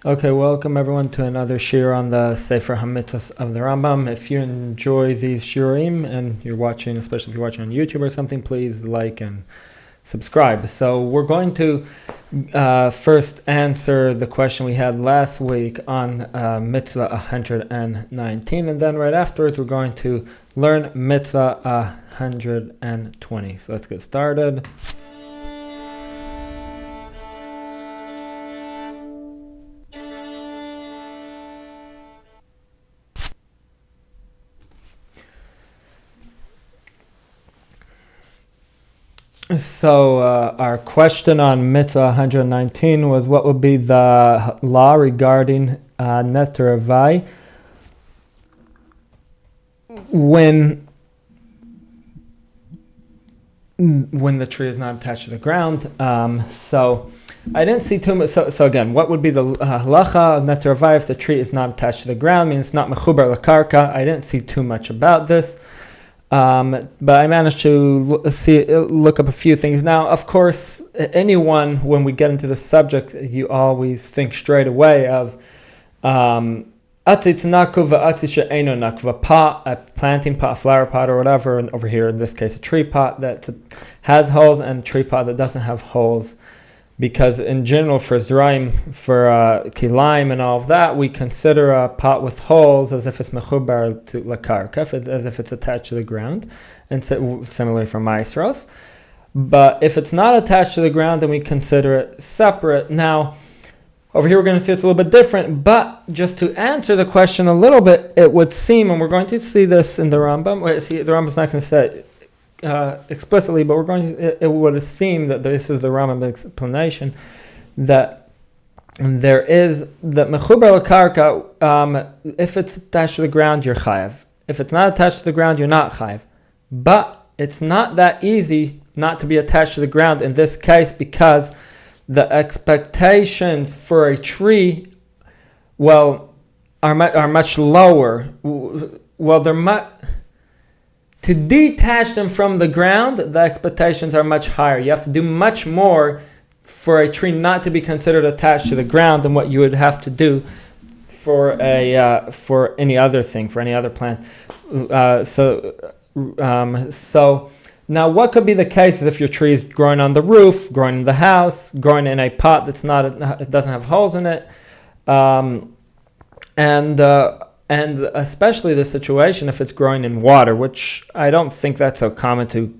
Okay, welcome everyone to another shir on the Sefer Hamitzvos of the Rambam. If you enjoy these shirim and you're watching, especially if you're watching on YouTube or something, please like and subscribe. So we're going to first answer the question we had last week on Mitzvah 119, and then right afterwards we're going to learn Mitzvah 120. So let's get started. So our question on Mitzvah 119 was what would be the law regarding neter avai when the tree is not attached to the ground. So I didn't see too much. So again, what would be the halacha of neter avai if the tree is not attached to the ground? I mean, it's not mechubar lakarka. I didn't see too much about this. But I managed to look up a few things. Now, of course, anyone, when we get into the subject, you always think straight away of atzitz nakuv v'atzitz she'eino nakuv, a pot, a planting pot, a flower pot, or whatever, and over here, in this case, a tree pot that has holes and a tree pot that doesn't have holes. Because in general, for zraim, for kilaim and all of that, we consider a pot with holes as if it's mechubar to lakarka, as if it's attached to the ground, and similarly for maestros. But if it's not attached to the ground, then we consider it separate. Now, over here we're going to see it's a little bit different, but just to answer the question a little bit, it would seem, and we're going to see this in the Rambam, the Rambam's not going to say it explicitly, but it would seem that this is the Rambam explanation that there is that mechubar lakarka. If it's attached to the ground, you're chayav. If it's not attached to the ground, you're not chayav. But it's not that easy not to be attached to the ground in this case, because the expectations for a tree, are much lower. To detach them from the ground, the expectations are much higher. You have to do much more for a tree not to be considered attached to the ground than what you would have to do for any other thing, for any other plant. So now, what could be the case is if your tree is growing on the roof, growing in the house, growing in a pot it doesn't have holes in it, and especially the situation if it's growing in water, which I don't think that's so common to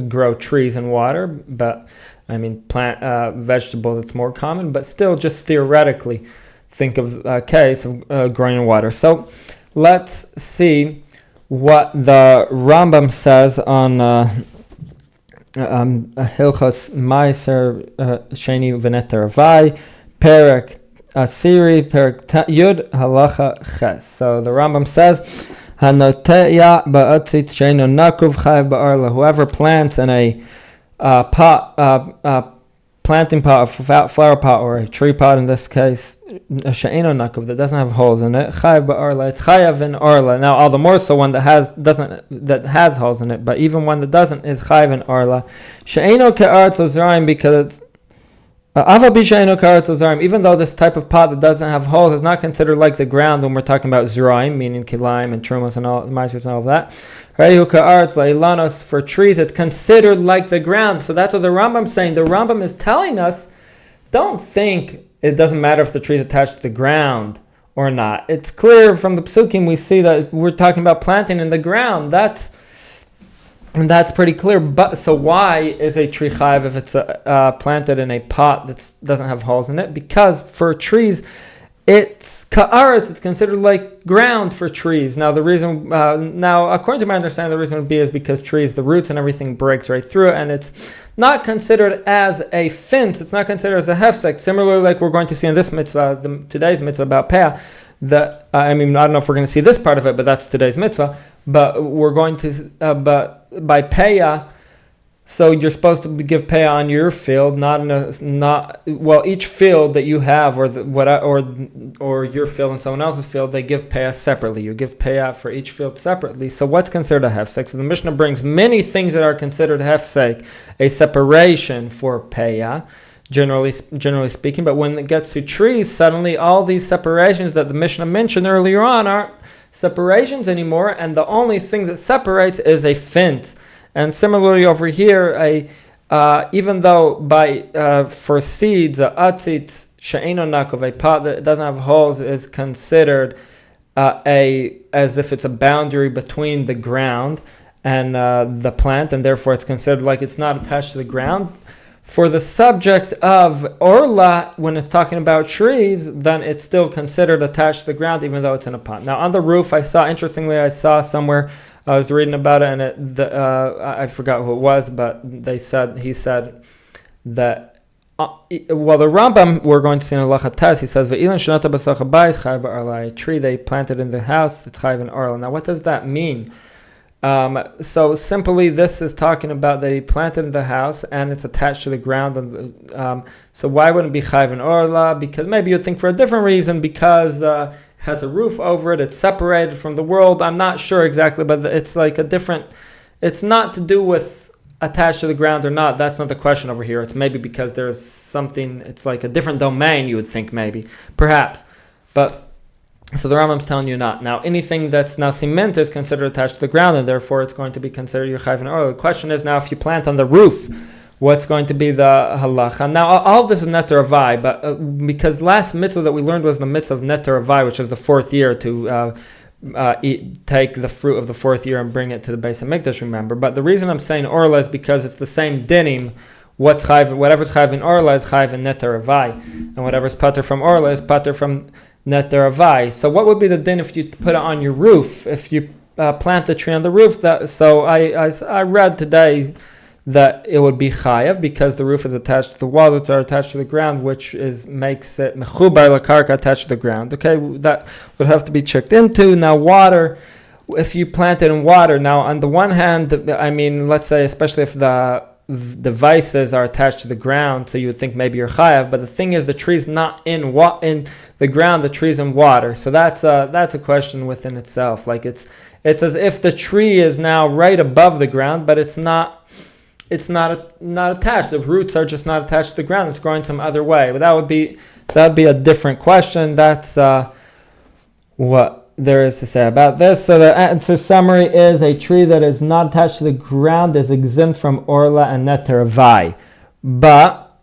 grow trees in water, but I mean plant vegetables it's more common, but still just theoretically think of a case of growing in water. So let's see what the Rambam says on Hilchos Meiser Sheni V'neter Avai Perek Asiri Perek Yud Halacha Ches. So the Rambam says, Hanoteya ba'atzit she'eino nakuv chayav ba'arla. Whoever plants in a planting pot, a flower pot, or a tree pot in this case, she'eino nakuv, that doesn't have holes in it, chayav ba'arla. It's chayav in arla. Now, all the more so one that has holes in it, but even one that doesn't is chayav in arla. She'eino ke'aretz ozraim, because it's even though this type of pot that doesn't have holes is not considered like the ground when we're talking about zraim, meaning kilaim and trumas and all maestros and all of that. For trees, it's considered like the ground. So that's what the Rambam's saying. The Rambam is telling us, don't think it doesn't matter if the tree is attached to the ground or not. It's clear from the psukim we see that we're talking about planting in the ground. That's pretty clear. But so why is a tree chayav if it's planted in a pot that doesn't have holes in it? Because for trees, it's ka'aretz. It's considered like ground for trees. Now the reason, according to my understanding, the reason would be is because trees, the roots and everything breaks right through it, and it's not considered as a fence. It's not considered as a hefsek. Similarly, like we're going to see in this mitzvah, today's mitzvah about Peah. That I don't know if we're going to see this part of it, but that's today's mitzvah. But we're going to, by Peah, so you're supposed to give Peah on your field, each field that you have, or your field and someone else's field, they give Peah separately. You give Peah for each field separately. So what's considered a hefsek? So the Mishnah brings many things that are considered hefsek, a separation for Peah. generally speaking. But when it gets to trees, suddenly all these separations that the Mishnah mentioned earlier on aren't separations anymore, and the only thing that separates is a fence. And similarly over here, even though for seeds, a atzitz she'eino nakov, a pot that doesn't have holes, is considered as if it's a boundary between the ground and the plant, and therefore it's considered like it's not attached to the ground. For the subject of orla, when it's talking about trees, then it's still considered attached to the ground, even though it's in a pot. Now on the roof, I saw somewhere, I was reading about it, and I forgot who it was, but he said that, the Rambam, we're going to see in Halacha Tes, he says, a tree they planted in the house, it's chayv and orla. Now what does that mean? So simply, this is talking about that he planted in the house and it's attached to the ground. And so why wouldn't it be chayv and orla? Because maybe you'd think for a different reason, because it has a roof over it, it's separated from the world. I'm not sure exactly, but it's like it's not to do with attached to the ground or not. That's not the question over here. It's maybe because there's something, it's like a different domain, you would think, maybe, perhaps. But so the Rambam's telling you not. Now, anything that's now cement is considered attached to the ground, and therefore it's going to be considered your chayv and orla. The question is now, if you plant on the roof, what's going to be the halacha? Now, all of this is neter avai, but because last mitzvah that we learned was the mitzvah of neter avai, which is the fourth year, to take the fruit of the fourth year and bring it to the Beis Hamikdash, remember. But the reason I'm saying orla is because it's the same dinim. Whatever's chayv in orla is chayv in neter avai, and whatever's pater from orla is pater from neter avai. So what would be the din if you put it on your roof? If you plant the tree on the roof, I read today that it would be chayav because the roof is attached to the walls, which are attached to the ground, which makes it mechubar lakarka, attached to the ground. Okay, that would have to be checked into. Now water, if you plant it in water, now on the one hand, I mean, let's say especially if the vices are attached to the ground, so you would think maybe you're chayav, but the thing is the tree's not in the ground, the tree's in water. So that's a question within itself. Like it's as if the tree is now right above the ground, but it's not attached. The roots are just not attached to the ground. It's growing some other way. But that would be a different question. That's what there is to say about this. So the answer summary is a tree that is not attached to the ground is exempt from orla and neter avai, but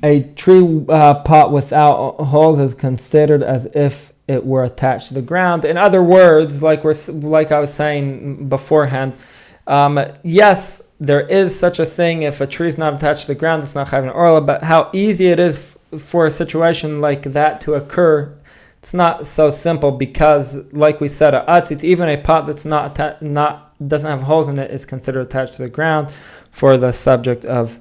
a tree pot without holes is considered as if it were attached to the ground. In other words, like I was saying beforehand, yes, there is such a thing. If a tree is not attached to the ground, it's not chayv and orla. But how easy it is for a situation like that to occur, it's not so simple, because, like we said, it's even a pot that's doesn't have holes in it is considered attached to the ground for the subject of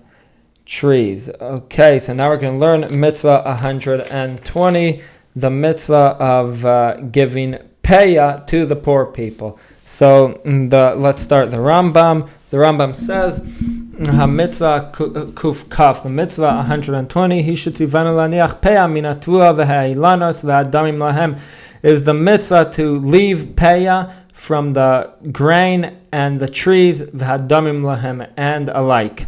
trees. Okay, so now we're going to learn mitzvah 120, the mitzvah of giving Peah to the poor people. So let's start the Rambam. The Rambam says, Hamitzvah kuf kaf, the mitzvah 120, he should tzivanu laniach peah min hatvua v'ha'ilanos v'hadamim lahem, is the mitzvah to leave peah from the grain and the trees, v'hadamim lahem, and alike.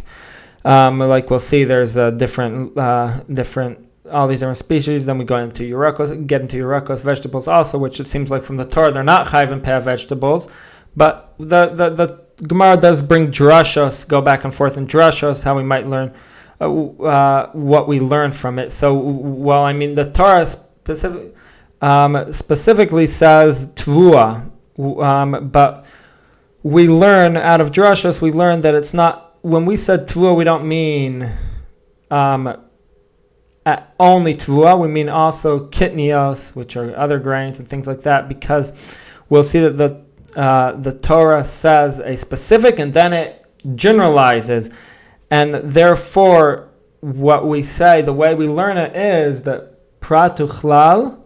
Like we'll see, there's different all these different species. Then we get into Yerakos, vegetables also, which it seems like from the Torah they're not chayv and peah vegetables, but the Gemara does bring drashos, go back and forth in drashos, how we might learn what we learn from it. So, the Torah specifically says tvua, but we learn out of drashos, we learn that it's not, when we said tvua, we don't mean only tvua, we mean also kitnios, which are other grains and things like that, because we'll see that the Torah says a specific and then it generalizes, and therefore what we say, the way we learn it is that pratu chlal.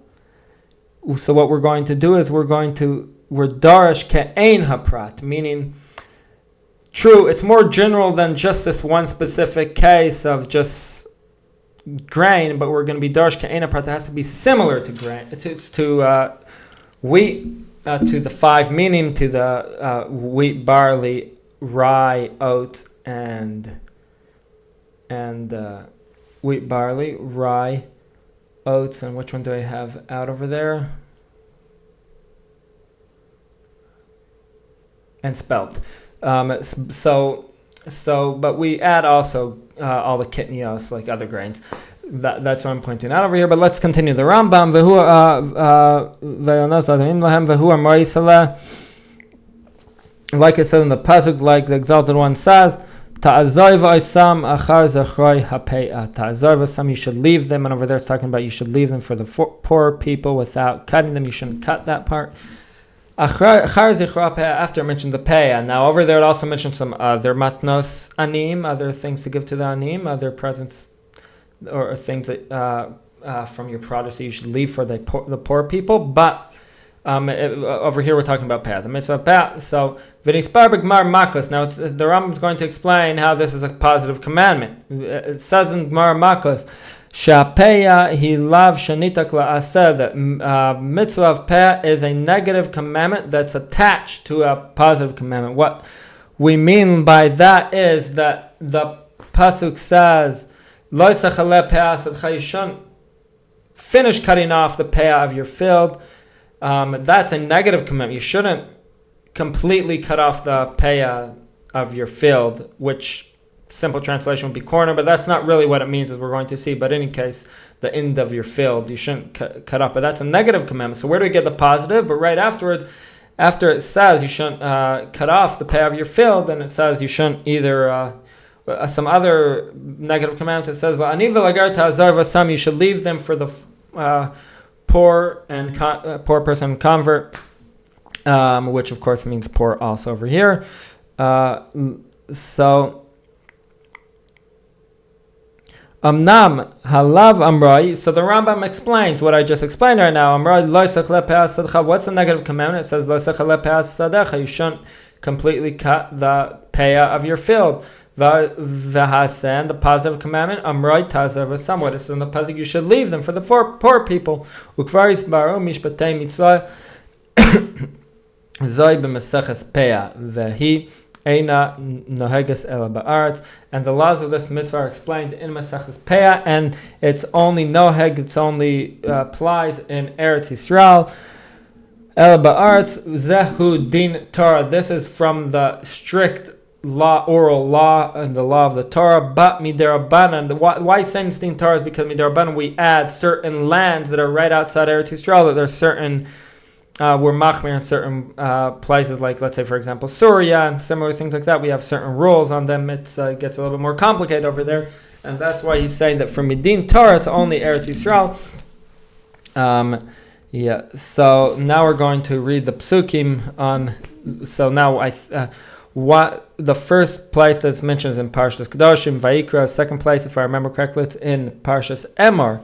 So what we're going to do is we're darish ke'ein haprat, meaning true, it's more general than just this one specific case of just grain, but we're going to be darish ke'ein haprat. It has to be similar to grain, to wheat. To the five, meaning to the wheat, barley, rye, oats, and and wheat, barley, rye, oats, and which one do I have out over there? And spelt. But we add also all the kitnios, like other grains. That's what I'm pointing out over here. But let's continue the Rambam. Like it said in the pasuk, like the Exalted One says, Ta'azar v'aisam achar zachroi hapeah. Ta'azar v'aisam, you should leave them. And over there it's talking about you should leave them for the poor people without cutting them. You shouldn't cut that part. After I mentioned the Peah. Now over there it also mentioned some other matnos anim, other things to give to the anim, other presents or things that from your produce that you should leave for the poor people. But over here we're talking about Peah, the mitzvah of Peah. So v'nispar b'gmar makos. Now the Rambam is going to explain how this is a positive commandment. It says in Gmar Makos, Shapeya hilav shanitak la'aseh, that mitzvah of Peah is a negative commandment that's attached to a positive commandment. What we mean by that is that the pasuk says, Lo yisachaleh peah sadcha, you shouldn't finish cutting off the Peah of your field. That's a negative commandment. You shouldn't completely cut off the Peah of your field, which simple translation would be corner, but that's not really what it means, as we're going to see. But in any case, the end of your field, you shouldn't cut up. But that's a negative commandment. So where do we get the positive? But right afterwards, after it says you shouldn't cut off the Peah of your field, then it says you shouldn't either, some other negative commandment, it says, you should leave them for the poor and poor person convert, which of course means poor also over here. Amnam halav amrai. So the Rambam explains what I just explained right now. Amrai lo yisachaleh peah sadcha. What's the negative commandment? It says lo yisachaleh peah sadcha. You shouldn't completely cut the Peah of your field. V'hasen, the positive commandment. Amrai tazav v'sam. What is in the pasuk? You should leave them for the poor people. Ukvar yisbaru mishpatei mitzvah zoi b'meseches Peah v'hi Eina noheges ela ba'aretz, and the laws of this mitzvah are explained in Maseches Peah, and it's only noheg, it's only applies in Eretz Yisrael. Ela ba'aretz zehu din Torah. This is from the strict law, oral law, and the law of the Torah. But midirabanan. Why saying din Torah is because midirabanan we add certain lands that are right outside Eretz Yisrael, that there's certain. We're machmir in certain places, like let's say, for example, Syria and similar things like that. We have certain rules on them. It gets a little bit more complicated over there, and that's why he's saying that from Midin Torah it's only Eretz Yisrael. So now we're going to read the psukim on. So now what the first place that's mentioned is in Parshas Kedoshim, Vayikra. Second place, if I remember correctly, it's in Parshas Emor.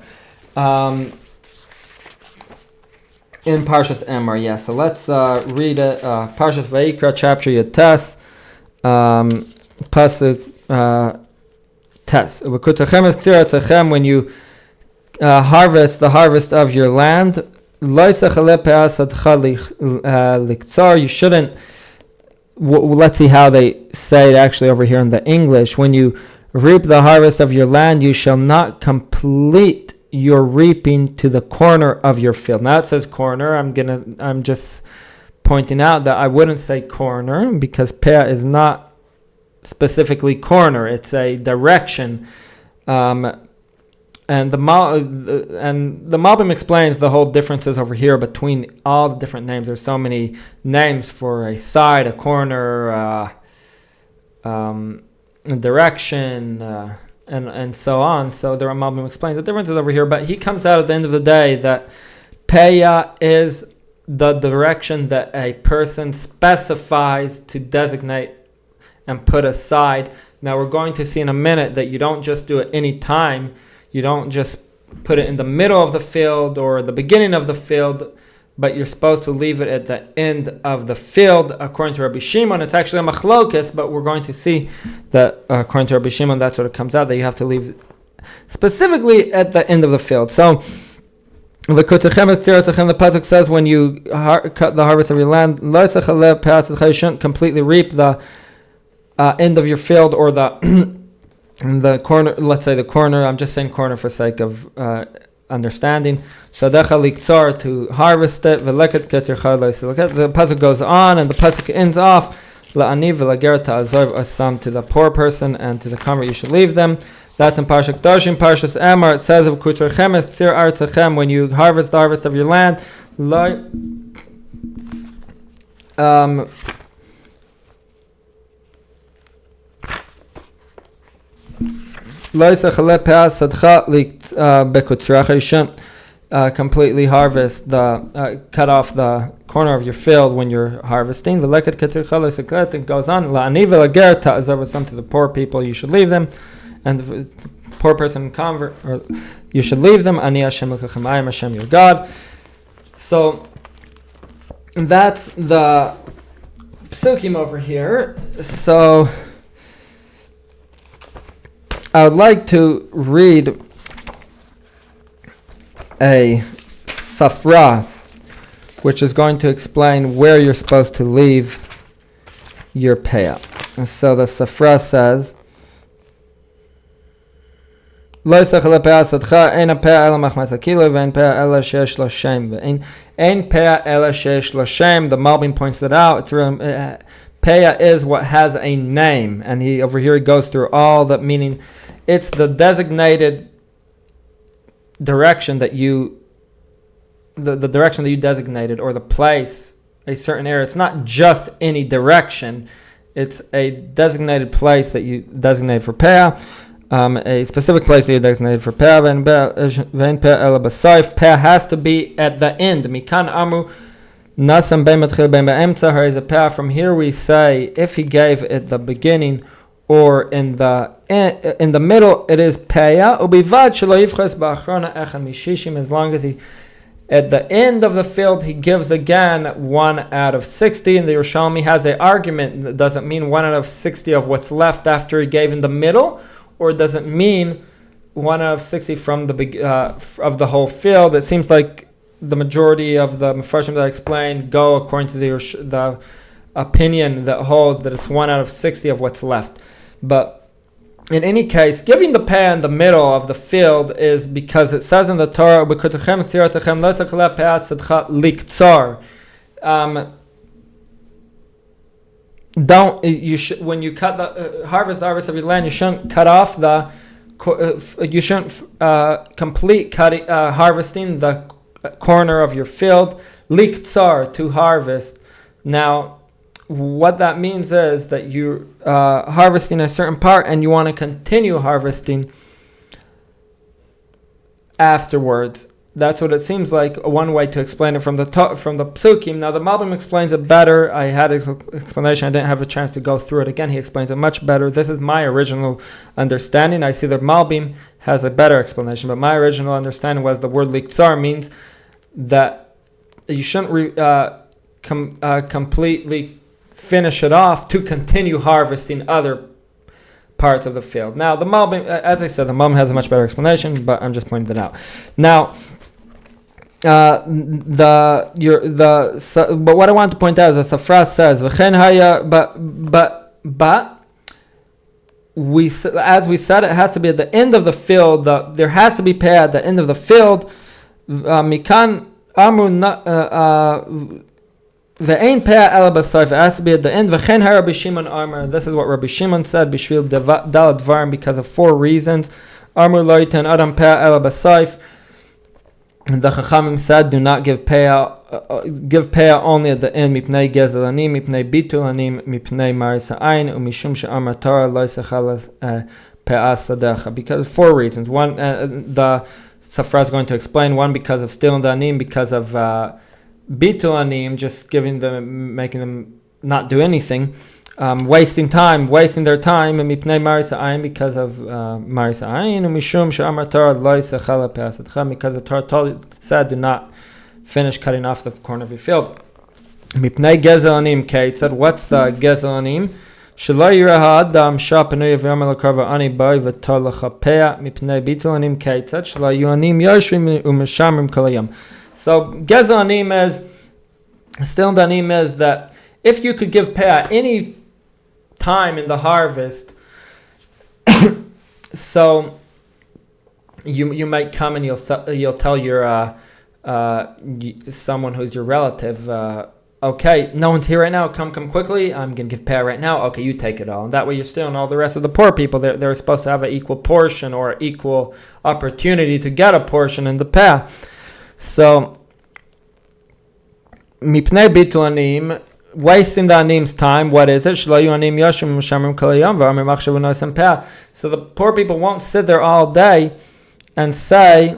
In Parshas Emor, yeah. So let's read it. Parshas Vayikra, chapter Yates, pasuk Tes. When you harvest the harvest of your land, you shouldn't. Let's see how they say it actually over here in the English. When you reap the harvest of your land, you shall not complete your reaping to the corner of your field. Now it says corner. I'm just pointing out that I wouldn't say corner because Peah is not specifically corner. It's a direction. And the Malbim explains the whole differences over here between all the different names. There's so many names for a side, a corner, a direction, and so on. So the Rambam explains the differences over here, but he comes out at the end of the day that Peah is the direction that a person specifies to designate and put aside. Now we're going to see in a minute that you don't just do it any time. You don't just put it in the middle of the field or the beginning of the field, but you're supposed to leave it at the end of the field. According to Rabbi Shimon, it's actually a machlokes, but we're going to see that according to Rabbi Shimon, that's what it comes out, that you have to leave specifically at the end of the field. So the pasuk says when you cut the harvest of your land, you shouldn't completely reap the end of your field or the the corner, let's say the corner, I'm just saying corner for sake of understanding. Sadecha liktzar, to harvest it. V'leket ketircha loisileket. The pasuk goes on, and the pasuk ends off. La'ani v'lager ta'azor asam, to the poor person and to the convert you should leave them. That's in Parshat Kedoshim. Parshas Emor, it says of kuterchem es tzir artzachem, when you harvest the harvest of your land. Completely harvest cut off the corner of your field when you're harvesting. It goes on. Some to the poor people you should leave them, and the poor person convert, or you should leave them. Ani Hashem Elokeichem, I am Hashem your God. So that's the psukim over here. So I would like to read a safra, which is going to explain where you're supposed to leave your peah. And so the safra says, Lo yisach lepeah sadcha, ein peah ela machmas hakilo, ve'en peah ela sheyesh lo shem, ve'en peah ela sheyesh lo shem. The Malbim points it out. It's really, peah is what has a name, and he goes through all that, meaning it's the designated direction that you, the direction that you designated, or the place, a certain area. It's not just any direction. It's a designated place that you designate for peah, a specific place that you designated for peah. Peah has to be at the end. Mikan amu nasam bein matchil bein be'emtza. Here is a peah. From here we say, if he gave at the beginning or in the middle, it is peah. Ubivad shelo yivches ba'achrona echad mishishim. As long as he, at the end of the field, he gives again 1 out of 60. And the Yerushalmi has an argument. That doesn't mean 1 out of 60 of what's left after he gave in the middle, or does it mean 1 out of 60 from the of the whole field? It seems like the majority of the Mefarshim that I explained go according to the opinion that holds that it's 1 out of 60 of what's left. But in any case, giving the peah in the middle of the field is because it says in the Torah, when you cut the harvest of your land, you shouldn't cut off you shouldn't complete harvesting the corner of your field, liktsar, to harvest. Now, what that means is that you're harvesting a certain part and you want to continue harvesting afterwards. That's what it seems like, one way to explain it from the psukim. Now the Malbim explains it better. I had his explanation. I didn't have a chance to go through it again. He explains it much better. This is my original understanding. I see that Malbim has a better explanation, but my original understanding was the word liktsar means that you shouldn't completely finish it off to continue harvesting other parts of the field. Now the Malbim, as I said, the Malbim has a much better explanation, but I'm just pointing that out. Now, but what I want to point out is the Safra says, but we, as we said, it has to be at the end of the field. There has to be peah at the end of the field. Mikan amru ve'ein peah ela b'sayf. It has to be at the end. V'chen Rabbi Shimon Amar. This is what Rabbi Shimon said. B'shvil dalad dvarim, because of 4 reasons. Amru lo yiten adam peah ela b'sayf. The Chachamim said, do not give peah only at the end. Mipnei gezelanim, mipnei bitulanim, mipnei maris ha'ayin, umishum she'amar Torah lo yisachalas peah sadecha. Because 4 reasons. One, the Safra is going to explain. 1, because of stealing the anim, because of bitulanim, just making them not do anything, wasting their time, and mipnei maris ha'ayin, because of maris ha'ayin, and mishum she'amar Torah lo yisachala peah sadcha, because the Torah said, do not finish cutting off the corner of your field. Mipnei gezelanim keitzad. What's the gezelanim? Shelo yireh ha'adam sha'penui v'yomer l'karva ani boi v'tor lecha peah mipnei bitulanim keitzad shelo yuanim yoshvim u'mishamrim kol hayom. So gezelanim is, still danim is that if you could give peah any time in the harvest, So you might come and you'll tell your someone who's your relative, okay, no one's here right now, come quickly, I'm going to give Peah right now, okay, you take it all. And that way you're stealing all the rest of the poor people. They're supposed to have an equal portion or equal opportunity to get a portion in the Peah. So, mipnei bitul anim, wasting the anim's time, what is it? So the poor people won't sit there all day and say,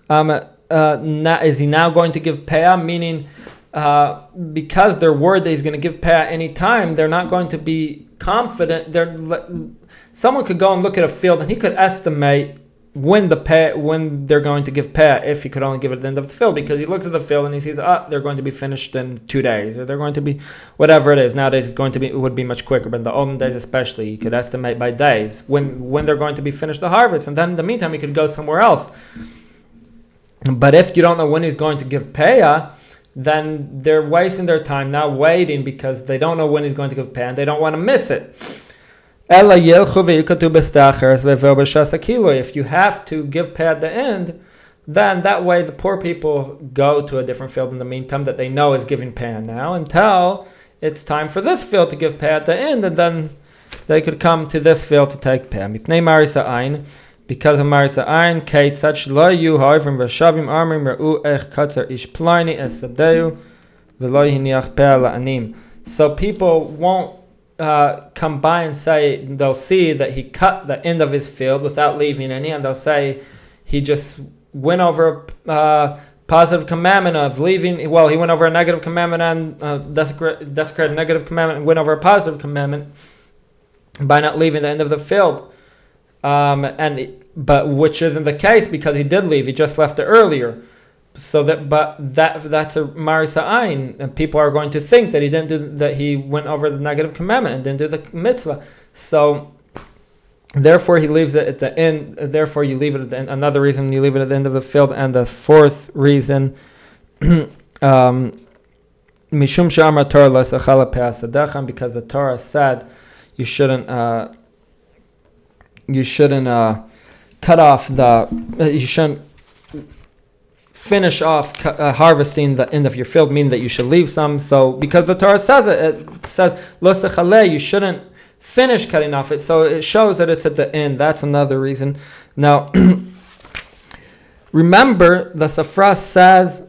is he now going to give Peah? Meaning, because they're worried that he's going to give Peah any time, they're not going to be confident. Someone could go and look at a field and he could estimate when they're going to give Peah, if he could only give it at the end of the field, because he looks at the field and he sees, they're going to be finished in 2 days, or they're going to be whatever it is. Nowadays it would be much quicker, but in the olden days especially, you could estimate by days when they're going to be finished the harvest, and then in the meantime he could go somewhere else. But if you don't know when he's going to give Peah, then they're wasting their time now waiting, because they don't know when he's going to give Peah and they don't want to miss it. If you have to give Peah at the end, then that way the poor people go to a different field in the meantime that they know is giving Peah now, until it's time for this field to give Peah at the end, and then they could come to this field to take Peah. Because of Marisa Ayin, Kate such lo yu hoivim v'shavim armim re'u ech katzer ish pliny es sadeu v'lo hiniach Peah la'anim. So people won't come by and say, they'll see that he cut the end of his field without leaving any, and they'll say he just went over a positive commandment of leaving. Well, he went over a negative commandment and desecrated a negative commandment, and went over a positive commandment by not leaving the end of the field. But which isn't the case, because he did leave. He just left it earlier. So that's a marisa ayin, and people are going to think that he went over the negative commandment and didn't do the mitzvah. So therefore he leaves it at the end. Therefore you leave it at the end. Another reason you leave it at the end of the field, and the fourth reason, mishum she'amar Torah lo s'achala peah sadechem, because the Torah said you shouldn't cut off you shouldn't finish off harvesting the end of your field, meaning that you should leave some. So because the Torah says it says lo sechaleh, you shouldn't finish cutting off it. So it shows that it's at the end. That's another reason. Now, remember, the Sefer says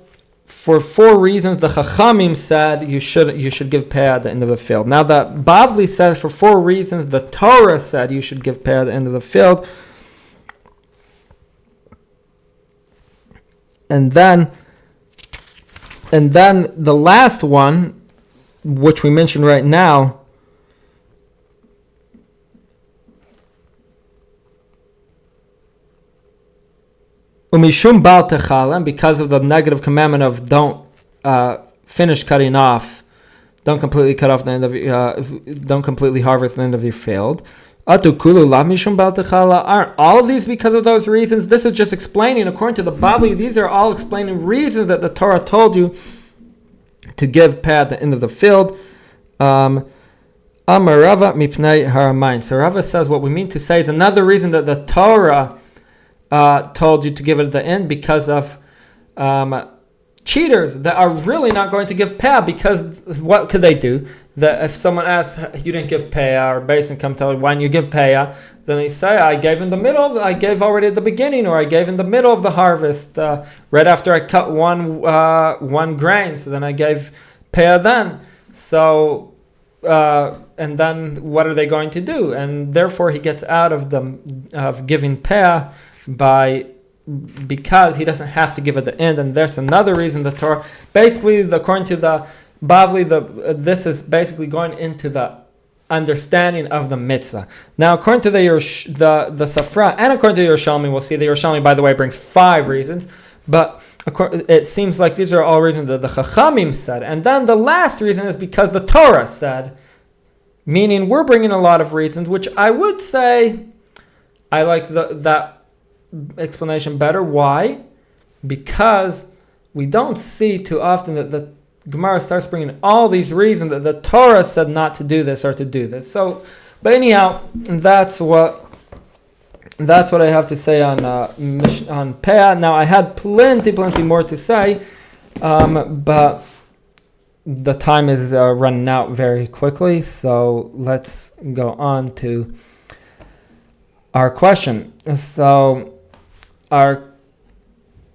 for 4 reasons the Chachamim said you should give Peah at the end of the field. Now the Bavli says for 4 reasons the Torah said you should give Peah at the end of the field. And then the last one, which we mentioned right now, umishum bal techalem, because of the negative commandment of don't finish cutting off, don't completely cut off the end of don't completely harvest the end of your field. Aren't all of these because of those reasons? This is just explaining, according to the Bavli, these are all explaining reasons that the Torah told you to give Peah at the end of the field. Amar Rava mipnei haramayin. So Rava says what we mean to say is another reason that the Torah told you to give it at the end, because of cheaters that are really not going to give Peah, because what could they do? That if someone asks, you didn't give Peah, or basically come tell you, why didn't you give Peah? Then they say, I gave in the middle, I gave already at the beginning, or I gave in the middle of the harvest, right after I cut one grain, so then I gave Peah then. So, and then what are they going to do? And therefore he gets out of giving Peah because he doesn't have to give at the end. And there's another reason the Torah, basically according to the Bavli, this is basically going into the understanding of the mitzvah. Now, according to the Sefer and according to the Yerushalmi, we'll see the Yerushalmi, by the way, brings 5 reasons, but it seems like these are all reasons that the Chachamim said. And then the last reason is because the Torah said, meaning we're bringing a lot of reasons, which I would say I like that explanation better. Why? Because we don't see too often that the Gemara starts bringing all these reasons that the Torah said not to do this or to do this. So, but anyhow, that's what that's what I have to say on Peah. Now I had plenty more to say, but the time is running out very quickly. So let's go on to our question. So our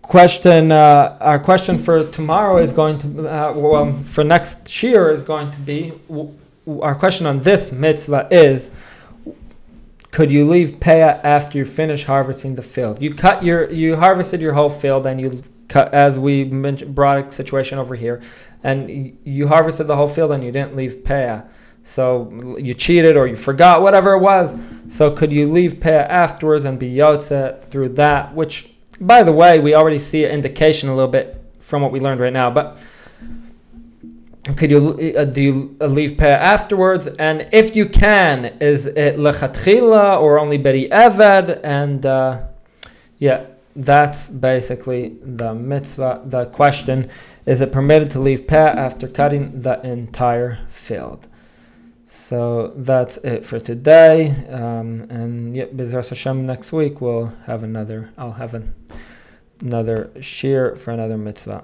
question for tomorrow is going to for next year is going to be, our question on this mitzvah is, could you leave Peah after you finish harvesting the field? You harvested your whole field, and you cut, as we mentioned, brought a situation over here, and you harvested the whole field and you didn't leave Peah. So you cheated or you forgot, whatever it was. So could you leave Peah afterwards and be yotze through that? Which, by the way, we already see an indication a little bit from what we learned right now. But could you do you leave Peah afterwards? And if you can, is it lechatchila or only beri eved? And that's basically the mitzvah. The question: is it permitted to leave Peah after cutting the entire field? So that's it for today. And B'ezras Hashem, next week I'll have another shir for another mitzvah.